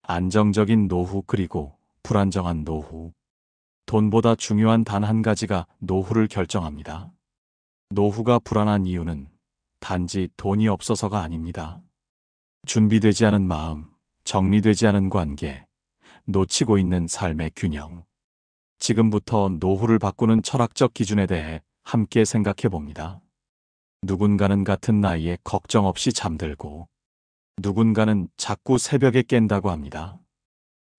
안정적인 노후 그리고 불안정한 노후. 돈보다 중요한 단 한 가지가 노후를 결정합니다. 노후가 불안한 이유는 단지 돈이 없어서가 아닙니다. 준비되지 않은 마음, 정리되지 않은 관계, 놓치고 있는 삶의 균형. 지금부터 노후를 바꾸는 철학적 기준에 대해 함께 생각해 봅니다. 누군가는 같은 나이에 걱정 없이 잠들고, 누군가는 자꾸 새벽에 깬다고 합니다.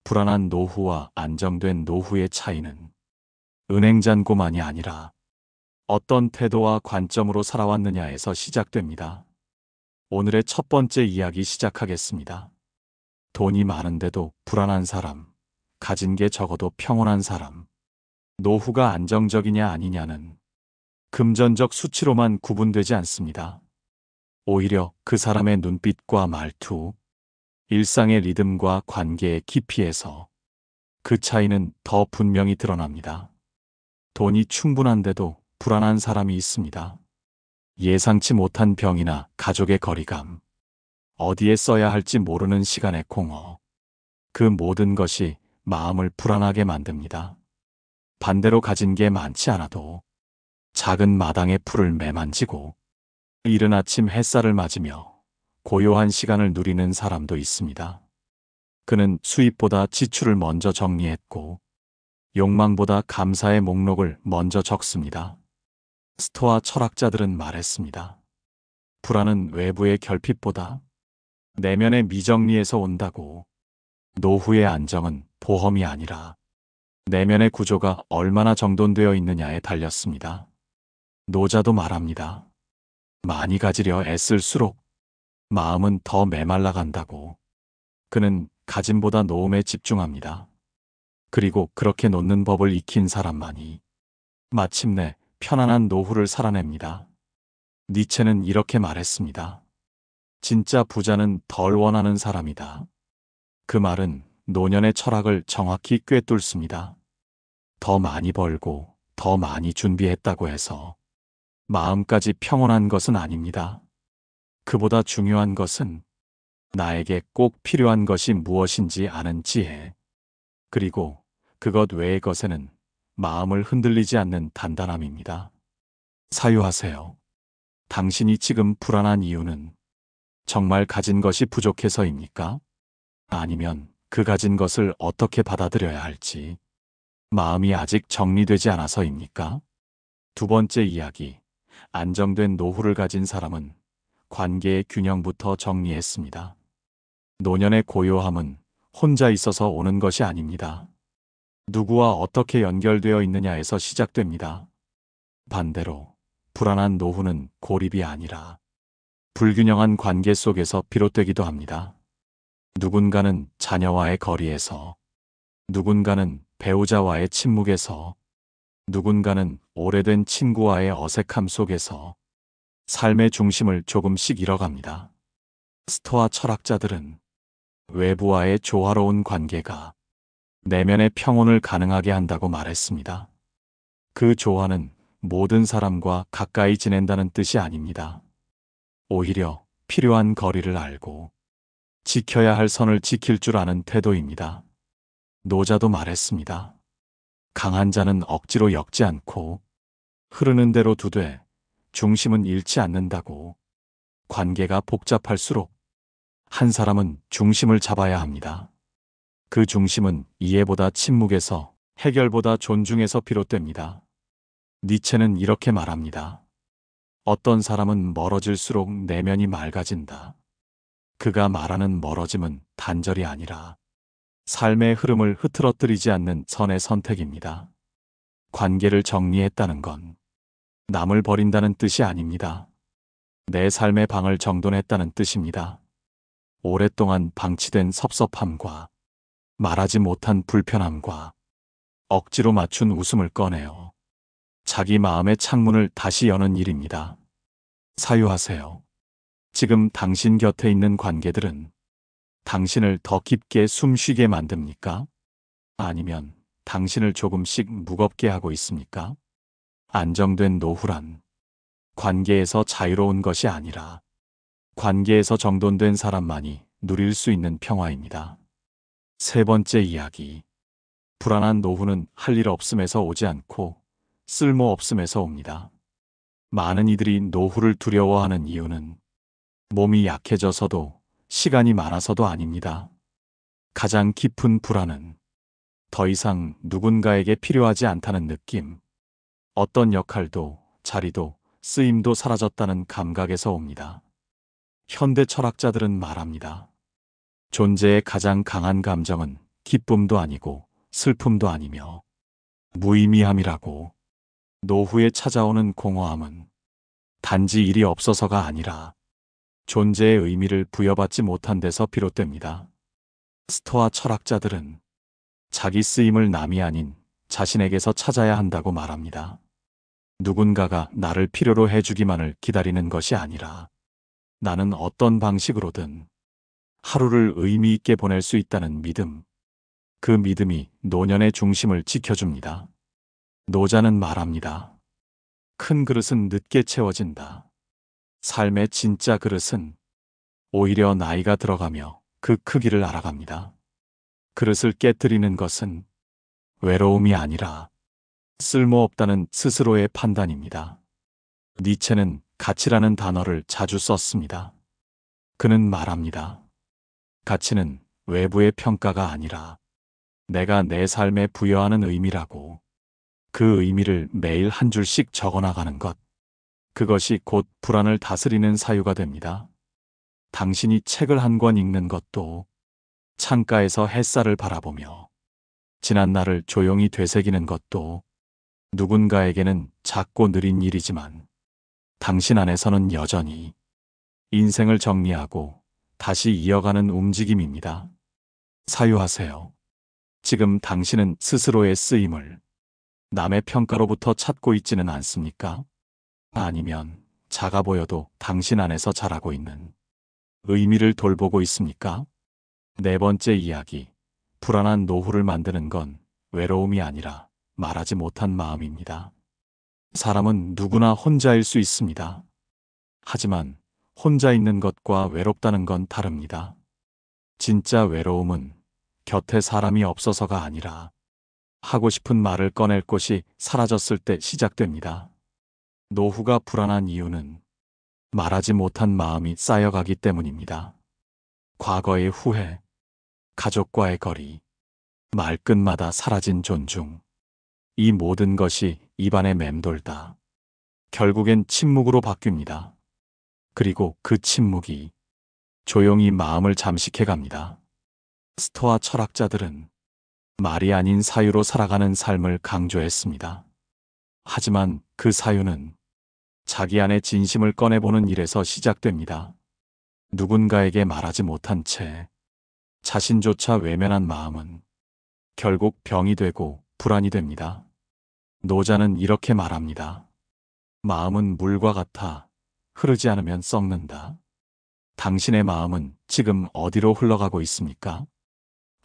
불안한 노후와 안정된 노후의 차이는 은행 잔고만이 아니라 어떤 태도와 관점으로 살아왔느냐에서 시작됩니다. 오늘의 첫 번째 이야기 시작하겠습니다. 돈이 많은데도 불안한 사람, 가진 게 적어도 평온한 사람. 노후가 안정적이냐 아니냐는 금전적 수치로만 구분되지 않습니다. 오히려 그 사람의 눈빛과 말투, 일상의 리듬과 관계의 깊이에서 그 차이는 더 분명히 드러납니다. 돈이 충분한데도 불안한 사람이 있습니다. 예상치 못한 병이나 가족의 거리감, 어디에 써야 할지 모르는 시간의 공허. 그 모든 것이 마음을 불안하게 만듭니다. 반대로 가진 게 많지 않아도 작은 마당의 풀을 매만지고 이른 아침 햇살을 맞으며 고요한 시간을 누리는 사람도 있습니다. 그는 수입보다 지출을 먼저 정리했고 욕망보다 감사의 목록을 먼저 적습니다. 스토아 철학자들은 말했습니다. 불안은 외부의 결핍보다 내면의 미정리에서 온다고. 노후의 안정은 보험이 아니라 내면의 구조가 얼마나 정돈되어 있느냐에 달렸습니다. 노자도 말합니다. 많이 가지려 애쓸수록 마음은 더 메말라 간다고. 그는 가짐보다 노움에 집중합니다. 그리고 그렇게 놓는 법을 익힌 사람만이 마침내 편안한 노후를 살아냅니다. 니체는 이렇게 말했습니다. 진짜 부자는 덜 원하는 사람이다. 그 말은 노년의 철학을 정확히 꿰뚫습니다. 더 많이 벌고 더 많이 준비했다고 해서 마음까지 평온한 것은 아닙니다. 그보다 중요한 것은 나에게 꼭 필요한 것이 무엇인지 아는 지혜, 그리고 그것 외의 것에는 마음을 흔들리지 않는 단단함입니다. 사유하세요. 당신이 지금 불안한 이유는 정말 가진 것이 부족해서입니까? 아니면 그 가진 것을 어떻게 받아들여야 할지 마음이 아직 정리되지 않아서입니까? 두 번째 이야기, 안정된 노후를 가진 사람은 관계의 균형부터 정리했습니다. 노년의 고요함은 혼자 있어서 오는 것이 아닙니다. 누구와 어떻게 연결되어 있느냐에서 시작됩니다. 반대로 불안한 노후는 고립이 아니라 불균형한 관계 속에서 비롯되기도 합니다. 누군가는 자녀와의 거리에서, 누군가는 배우자와의 침묵에서, 누군가는 오래된 친구와의 어색함 속에서 삶의 중심을 조금씩 잃어갑니다. 스토아 철학자들은 외부와의 조화로운 관계가 내면의 평온을 가능하게 한다고 말했습니다. 그 조화는 모든 사람과 가까이 지낸다는 뜻이 아닙니다. 오히려 필요한 거리를 알고 지켜야 할 선을 지킬 줄 아는 태도입니다. 노자도 말했습니다. 강한 자는 억지로 엮지 않고 흐르는 대로 두되 중심은 잃지 않는다고. 관계가 복잡할수록 한 사람은 중심을 잡아야 합니다. 그 중심은 이해보다 침묵에서, 해결보다 존중에서 비롯됩니다. 니체는 이렇게 말합니다. 어떤 사람은 멀어질수록 내면이 맑아진다. 그가 말하는 멀어짐은 단절이 아니라 삶의 흐름을 흐트러뜨리지 않는 선의 선택입니다. 관계를 정리했다는 건 남을 버린다는 뜻이 아닙니다. 내 삶의 방을 정돈했다는 뜻입니다. 오랫동안 방치된 섭섭함과 말하지 못한 불편함과 억지로 맞춘 웃음을 꺼내어 자기 마음의 창문을 다시 여는 일입니다. 사유하세요. 지금 당신 곁에 있는 관계들은 당신을 더 깊게 숨쉬게 만듭니까? 아니면 당신을 조금씩 무겁게 하고 있습니까? 안정된 노후란 관계에서 자유로운 것이 아니라 관계에서 정돈된 사람만이 누릴 수 있는 평화입니다. 세 번째 이야기. 불안한 노후는 할 일 없음에서 오지 않고 쓸모 없음에서 옵니다. 많은 이들이 노후를 두려워하는 이유는 몸이 약해져서도 시간이 많아서도 아닙니다. 가장 깊은 불안은 더 이상 누군가에게 필요하지 않다는 느낌, 어떤 역할도 자리도 쓰임도 사라졌다는 감각에서 옵니다. 현대 철학자들은 말합니다. 존재의 가장 강한 감정은 기쁨도 아니고 슬픔도 아니며 무의미함이라고. 노후에 찾아오는 공허함은 단지 일이 없어서가 아니라 존재의 의미를 부여받지 못한 데서 비롯됩니다. 스토아 철학자들은 자기 쓰임을 남이 아닌 자신에게서 찾아야 한다고 말합니다. 누군가가 나를 필요로 해주기만을 기다리는 것이 아니라 나는 어떤 방식으로든 하루를 의미 있게 보낼 수 있다는 믿음. 그 믿음이 노년의 중심을 지켜줍니다. 노자는 말합니다. 큰 그릇은 늦게 채워진다. 삶의 진짜 그릇은 오히려 나이가 들어가며 그 크기를 알아갑니다. 그릇을 깨뜨리는 것은 외로움이 아니라 쓸모없다는 스스로의 판단입니다. 니체는 가치라는 단어를 자주 썼습니다. 그는 말합니다. 가치는 외부의 평가가 아니라 내가 내 삶에 부여하는 의미라고. 그 의미를 매일 한 줄씩 적어나가는 것. 그것이 곧 불안을 다스리는 사유가 됩니다. 당신이 책을 한 권 읽는 것도 창가에서 햇살을 바라보며 지난 날을 조용히 되새기는 것도 누군가에게는 작고 느린 일이지만 당신 안에서는 여전히 인생을 정리하고 다시 이어가는 움직임입니다. 사유하세요. 지금 당신은 스스로의 쓰임을 남의 평가로부터 찾고 있지는 않습니까? 아니면 작아 보여도 당신 안에서 자라고 있는 의미를 돌보고 있습니까? 네 번째 이야기. 불안한 노후를 만드는 건 외로움이 아니라 말하지 못한 마음입니다. 사람은 누구나 혼자일 수 있습니다. 하지만 혼자 있는 것과 외롭다는 건 다릅니다. 진짜 외로움은 곁에 사람이 없어서가 아니라 하고 싶은 말을 꺼낼 곳이 사라졌을 때 시작됩니다. 노후가 불안한 이유는 말하지 못한 마음이 쌓여가기 때문입니다. 과거의 후회, 가족과의 거리, 말끝마다 사라진 존중. 이 모든 것이 입안에 맴돌다 결국엔 침묵으로 바뀝니다. 그리고 그 침묵이 조용히 마음을 잠식해갑니다. 스토아 철학자들은 말이 아닌 사유로 살아가는 삶을 강조했습니다. 하지만 그 사유는 자기 안의 진심을 꺼내보는 일에서 시작됩니다. 누군가에게 말하지 못한 채 자신조차 외면한 마음은 결국 병이 되고 불안이 됩니다. 노자는 이렇게 말합니다. 마음은 물과 같아 흐르지 않으면 썩는다. 당신의 마음은 지금 어디로 흘러가고 있습니까?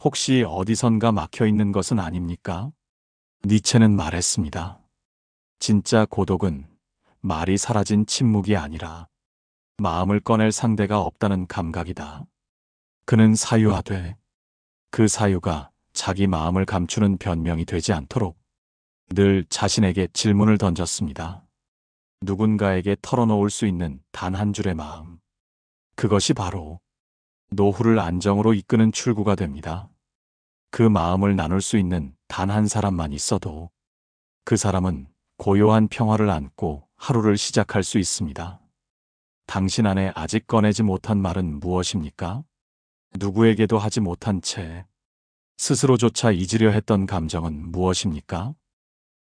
혹시 어디선가 막혀 있는 것은 아닙니까? 니체는 말했습니다. 진짜 고독은 말이 사라진 침묵이 아니라 마음을 꺼낼 상대가 없다는 감각이다. 그는 사유하되 그 사유가 자기 마음을 감추는 변명이 되지 않도록 늘 자신에게 질문을 던졌습니다. 누군가에게 털어놓을 수 있는 단 한 줄의 마음. 그것이 바로 노후를 안정으로 이끄는 출구가 됩니다. 그 마음을 나눌 수 있는 단 한 사람만 있어도 그 사람은 고요한 평화를 안고 하루를 시작할 수 있습니다. 당신 안에 아직 꺼내지 못한 말은 무엇입니까? 누구에게도 하지 못한 채 스스로조차 잊으려 했던 감정은 무엇입니까?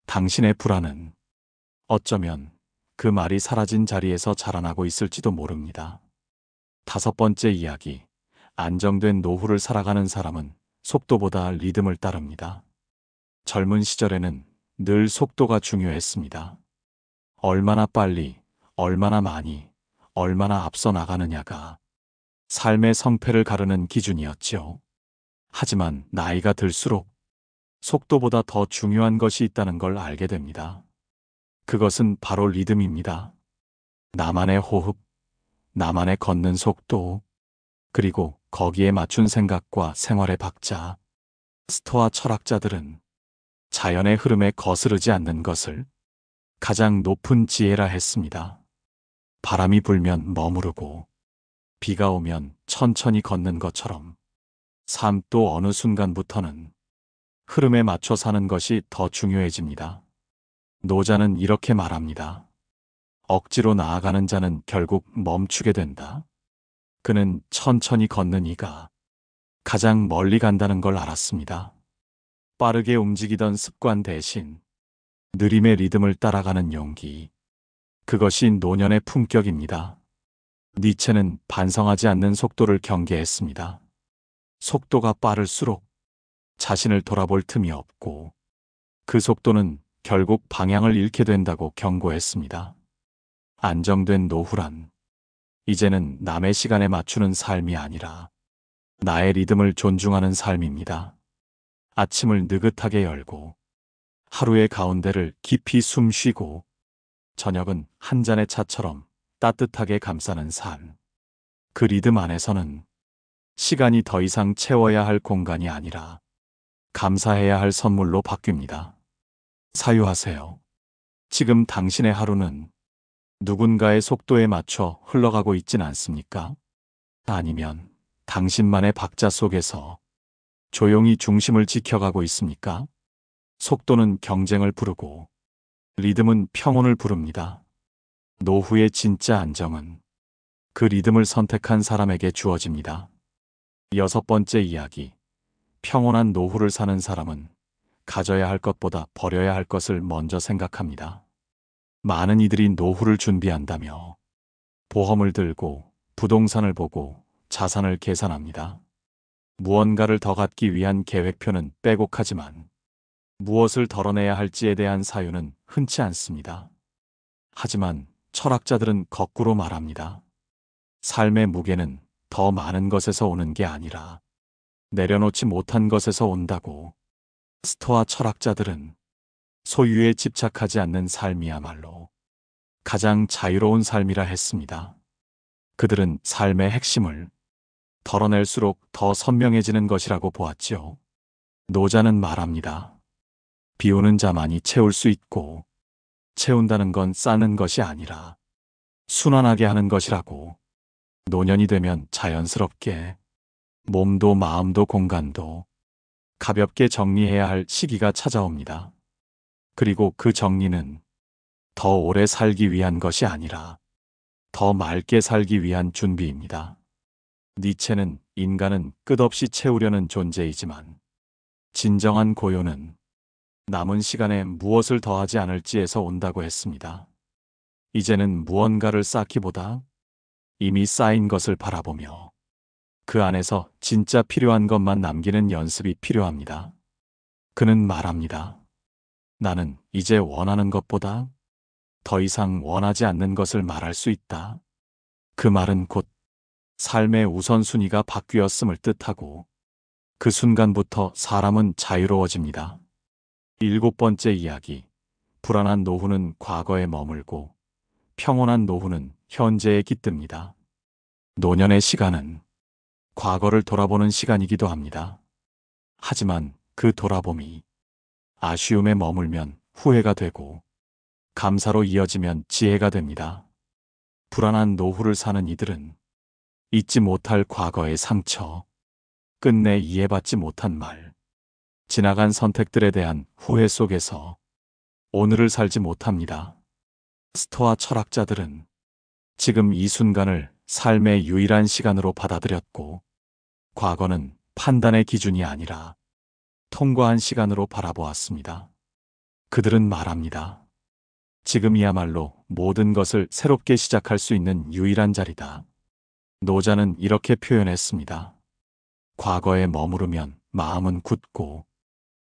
당신의 불안은 어쩌면 그 말이 사라진 자리에서 자라나고 있을지도 모릅니다. 다섯 번째 이야기. 안정된 노후를 살아가는 사람은 속도보다 리듬을 따릅니다. 젊은 시절에는 늘 속도가 중요했습니다. 얼마나 빨리, 얼마나 많이, 얼마나 앞서 나가느냐가 삶의 성패를 가르는 기준이었지요. 하지만 나이가 들수록 속도보다 더 중요한 것이 있다는 걸 알게 됩니다. 그것은 바로 리듬입니다. 나만의 호흡, 나만의 걷는 속도, 그리고 거기에 맞춘 생각과 생활의 박자. 스토아 철학자들은 자연의 흐름에 거스르지 않는 것을 가장 높은 지혜라 했습니다. 바람이 불면 머무르고 비가 오면 천천히 걷는 것처럼 삶도 어느 순간부터는 흐름에 맞춰 사는 것이 더 중요해집니다. 노자는 이렇게 말합니다. 억지로 나아가는 자는 결국 멈추게 된다. 그는 천천히 걷는 이가 가장 멀리 간다는 걸 알았습니다. 빠르게 움직이던 습관 대신 느림의 리듬을 따라가는 용기. 그것이 노년의 품격입니다. 니체는 반성하지 않는 속도를 경계했습니다. 속도가 빠를수록 자신을 돌아볼 틈이 없고 그 속도는 결국 방향을 잃게 된다고 경고했습니다. 안정된 노후란 이제는 남의 시간에 맞추는 삶이 아니라 나의 리듬을 존중하는 삶입니다. 아침을 느긋하게 열고 하루의 가운데를 깊이 숨쉬고 저녁은 한 잔의 차처럼 따뜻하게 감싸는 삶. 그 리듬 안에서는 시간이 더 이상 채워야 할 공간이 아니라 감사해야 할 선물로 바뀝니다. 사유하세요. 지금 당신의 하루는 누군가의 속도에 맞춰 흘러가고 있진 않습니까? 아니면 당신만의 박자 속에서 조용히 중심을 지켜가고 있습니까? 속도는 경쟁을 부르고 리듬은 평온을 부릅니다. 노후의 진짜 안정은 그 리듬을 선택한 사람에게 주어집니다. 6번째 이야기. 평온한 노후를 사는 사람은 가져야 할 것보다 버려야 할 것을 먼저 생각합니다. 많은 이들이 노후를 준비한다며 보험을 들고 부동산을 보고 자산을 계산합니다. 무언가를 더 갖기 위한 계획표는 빼곡하지만 무엇을 덜어내야 할지에 대한 사유는 흔치 않습니다. 하지만 철학자들은 거꾸로 말합니다. 삶의 무게는 더 많은 것에서 오는 게 아니라 내려놓지 못한 것에서 온다고. 스토아 철학자들은 소유에 집착하지 않는 삶이야말로 가장 자유로운 삶이라 했습니다. 그들은 삶의 핵심을 덜어낼수록 더 선명해지는 것이라고 보았지요. 노자는 말합니다. 비우는 자만이 채울 수 있고 채운다는 건 쌓는 것이 아니라 순환하게 하는 것이라고. 노년이 되면 자연스럽게 몸도 마음도 공간도 가볍게 정리해야 할 시기가 찾아옵니다. 그리고 그 정리는 더 오래 살기 위한 것이 아니라 더 맑게 살기 위한 준비입니다. 니체는 인간은 끝없이 채우려는 존재이지만 진정한 고요는 남은 시간에 무엇을 더하지 않을지에서 온다고 했습니다. 이제는 무언가를 쌓기보다 이미 쌓인 것을 바라보며 그 안에서 진짜 필요한 것만 남기는 연습이 필요합니다. 그는 말합니다. 나는 이제 원하는 것보다 더 이상 원하지 않는 것을 말할 수 있다. 그 말은 곧 삶의 우선순위가 바뀌었음을 뜻하고 그 순간부터 사람은 자유로워집니다. 7번째 이야기. 불안한 노후는 과거에 머물고 평온한 노후는 현재에 깃듭니다. 노년의 시간은 과거를 돌아보는 시간이기도 합니다. 하지만 그 돌아봄이 아쉬움에 머물면 후회가 되고 감사로 이어지면 지혜가 됩니다. 불안한 노후를 사는 이들은 잊지 못할 과거의 상처, 끝내 이해받지 못한 말, 지나간 선택들에 대한 후회 속에서 오늘을 살지 못합니다. 스토아 철학자들은 지금 이 순간을 삶의 유일한 시간으로 받아들였고 과거는 판단의 기준이 아니라 통과한 시간으로 바라보았습니다. 그들은 말합니다. 지금이야말로 모든 것을 새롭게 시작할 수 있는 유일한 자리다. 노자는 이렇게 표현했습니다. 과거에 머무르면 마음은 굳고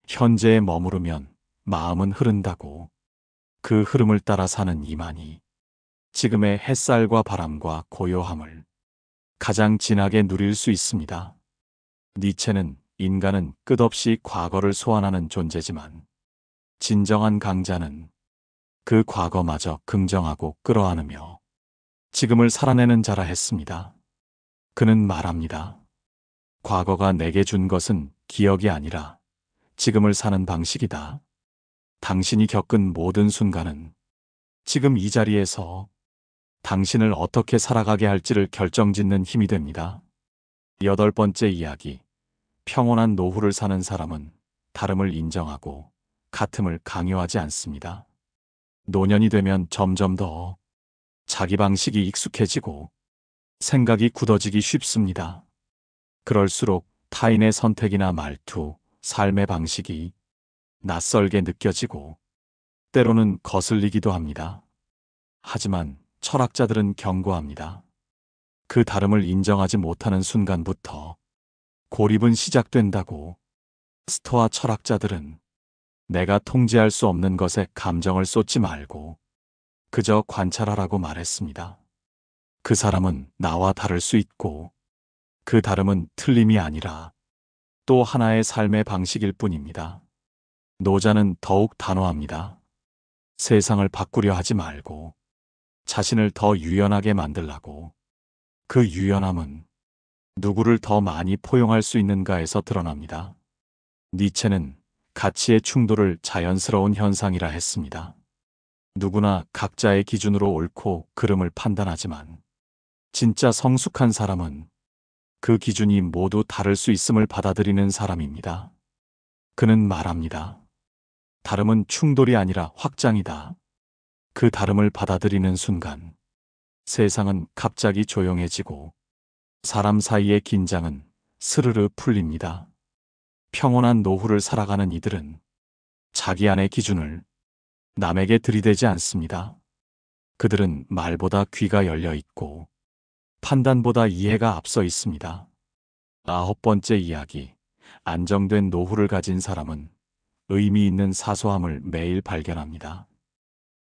현재에 머무르면 마음은 흐른다고. 그 흐름을 따라 사는 이만이 지금의 햇살과 바람과 고요함을 가장 진하게 누릴 수 있습니다. 니체는 인간은 끝없이 과거를 소환하는 존재지만 진정한 강자는 그 과거마저 긍정하고 끌어안으며 지금을 살아내는 자라 했습니다. 그는 말합니다. 과거가 내게 준 것은 기억이 아니라 지금을 사는 방식이다. 당신이 겪은 모든 순간은 지금 이 자리에서 당신을 어떻게 살아가게 할지를 결정짓는 힘이 됩니다. 8번째 이야기. 평온한 노후를 사는 사람은 다름을 인정하고 같음을 강요하지 않습니다. 노년이 되면 점점 더 자기 방식이 익숙해지고 생각이 굳어지기 쉽습니다. 그럴수록 타인의 선택이나 말투, 삶의 방식이 낯설게 느껴지고 때로는 거슬리기도 합니다. 하지만 철학자들은 경고합니다. 그 다름을 인정하지 못하는 순간부터 고립은 시작된다고. 스토아 철학자들은 내가 통제할 수 없는 것에 감정을 쏟지 말고 그저 관찰하라고 말했습니다. 그 사람은 나와 다를 수 있고 그 다름은 틀림이 아니라 또 하나의 삶의 방식일 뿐입니다. 노자는 더욱 단호합니다. 세상을 바꾸려 하지 말고 자신을 더 유연하게 만들라고. 그 유연함은 누구를 더 많이 포용할 수 있는가에서 드러납니다. 니체는 가치의 충돌을 자연스러운 현상이라 했습니다. 누구나 각자의 기준으로 옳고 그름을 판단하지만 진짜 성숙한 사람은 그 기준이 모두 다를 수 있음을 받아들이는 사람입니다. 그는 말합니다. 다름은 충돌이 아니라 확장이다. 그 다름을 받아들이는 순간 세상은 갑자기 조용해지고 사람 사이의 긴장은 스르르 풀립니다. 평온한 노후를 살아가는 이들은 자기 안의 기준을 남에게 들이대지 않습니다. 그들은 말보다 귀가 열려 있고 판단보다 이해가 앞서 있습니다. 9번째 이야기. 안정된 노후를 가진 사람은 의미 있는 사소함을 매일 발견합니다.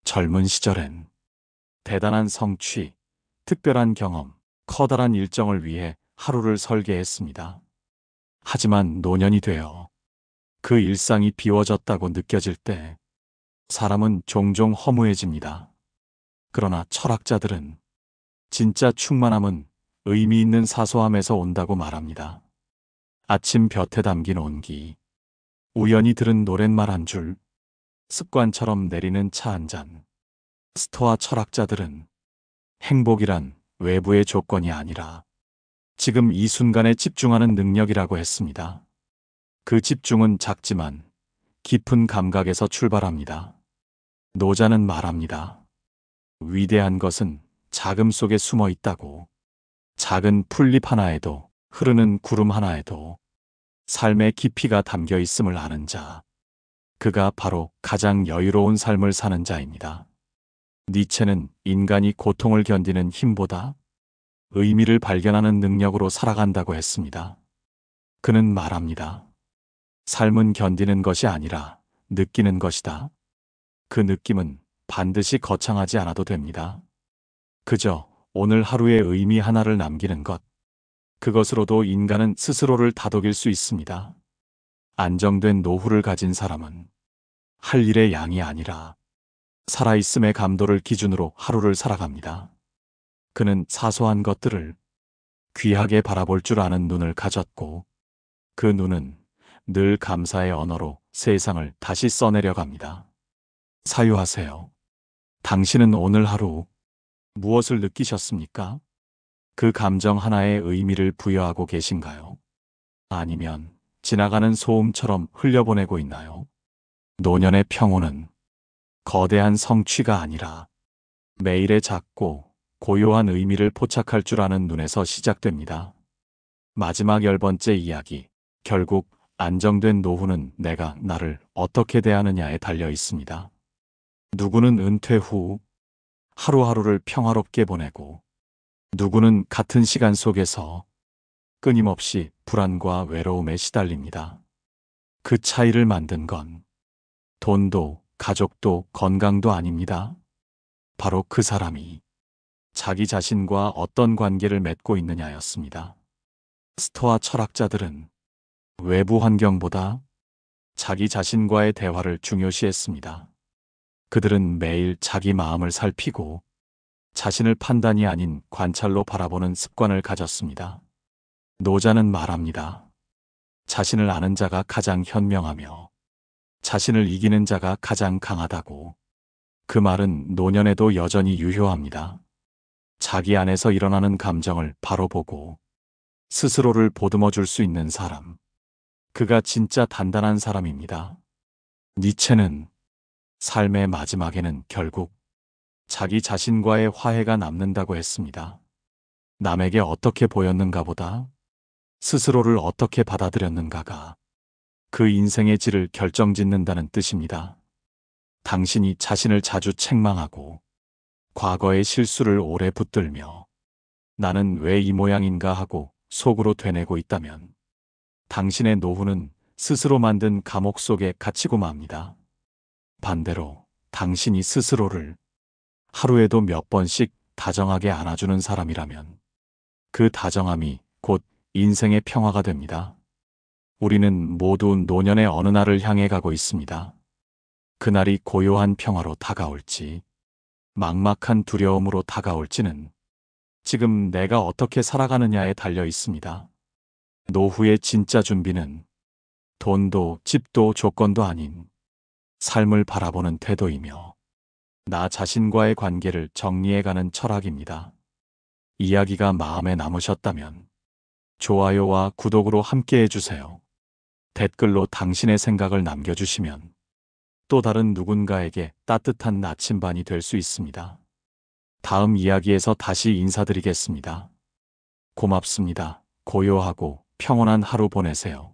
젊은 시절엔 대단한 성취, 특별한 경험, 커다란 일정을 위해 하루를 설계했습니다. 하지만 노년이 되어 그 일상이 비워졌다고 느껴질 때 사람은 종종 허무해집니다. 그러나 철학자들은 진짜 충만함은 의미 있는 사소함에서 온다고 말합니다. 아침 볕에 담긴 온기, 우연히 들은 노랫말 한 줄, 습관처럼 내리는 차 한 잔. 스토아 철학자들은 행복이란 외부의 조건이 아니라 지금 이 순간에 집중하는 능력이라고 했습니다. 그 집중은 작지만 깊은 감각에서 출발합니다. 노자는 말합니다. 위대한 것은 자금 속에 숨어 있다고. 작은 풀잎 하나에도, 흐르는 구름 하나에도 삶의 깊이가 담겨 있음을 아는 자. 그가 바로 가장 여유로운 삶을 사는 자입니다. 니체는 인간이 고통을 견디는 힘보다 의미를 발견하는 능력으로 살아간다고 했습니다. 그는 말합니다. 삶은 견디는 것이 아니라 느끼는 것이다. 그 느낌은 반드시 거창하지 않아도 됩니다. 그저 오늘 하루의 의미 하나를 남기는 것. 그것으로도 인간은 스스로를 다독일 수 있습니다. 안정된 노후를 가진 사람은 할 일의 양이 아니라 살아있음의 감도를 기준으로 하루를 살아갑니다. 그는 사소한 것들을 귀하게 바라볼 줄 아는 눈을 가졌고 그 눈은 늘 감사의 언어로 세상을 다시 써내려 갑니다. 사유하세요. 당신은 오늘 하루 무엇을 느끼셨습니까? 그 감정 하나에 의미를 부여하고 계신가요? 아니면 지나가는 소음처럼 흘려보내고 있나요? 노년의 평온은 거대한 성취가 아니라 매일의 작고 고요한 의미를 포착할 줄 아는 눈에서 시작됩니다. 마지막 10번째 이야기. 결국 안정된 노후는 내가 나를 어떻게 대하느냐에 달려 있습니다. 누구는 은퇴 후 하루하루를 평화롭게 보내고 누구는 같은 시간 속에서 끊임없이 불안과 외로움에 시달립니다. 그 차이를 만든 건 돈도 가족도 건강도 아닙니다. 바로 그 사람이 자기 자신과 어떤 관계를 맺고 있느냐였습니다. 스토아 철학자들은 외부 환경보다 자기 자신과의 대화를 중요시했습니다. 그들은 매일 자기 마음을 살피고 자신을 판단이 아닌 관찰로 바라보는 습관을 가졌습니다. 노자는 말합니다. 자신을 아는 자가 가장 현명하며 자신을 이기는 자가 가장 강하다고. 그 말은 노년에도 여전히 유효합니다. 자기 안에서 일어나는 감정을 바로 보고 스스로를 보듬어 줄 수 있는 사람. 그가 진짜 단단한 사람입니다. 니체는 삶의 마지막에는 결국 자기 자신과의 화해가 남는다고 했습니다. 남에게 어떻게 보였는가 보다 스스로를 어떻게 받아들였는가가 그 인생의 질을 결정짓는다는 뜻입니다. 당신이 자신을 자주 책망하고 과거의 실수를 오래 붙들며 나는 왜 이 모양인가 하고 속으로 되뇌고 있다면 당신의 노후는 스스로 만든 감옥 속에 갇히고 맙니다. 반대로 당신이 스스로를 하루에도 몇 번씩 다정하게 안아주는 사람이라면 그 다정함이 곧 인생의 평화가 됩니다. 우리는 모두 노년의 어느 날을 향해 가고 있습니다. 그날이 고요한 평화로 다가올지 막막한 두려움으로 다가올지는 지금 내가 어떻게 살아가느냐에 달려 있습니다. 노후의 진짜 준비는 돈도 집도 조건도 아닌 삶을 바라보는 태도이며 나 자신과의 관계를 정리해가는 철학입니다. 이야기가 마음에 남으셨다면 좋아요와 구독으로 함께 해주세요. 댓글로 당신의 생각을 남겨주시면 또 다른 누군가에게 따뜻한 나침반이 될 수 있습니다. 다음 이야기에서 다시 인사드리겠습니다. 고맙습니다. 고요하고 평온한 하루 보내세요.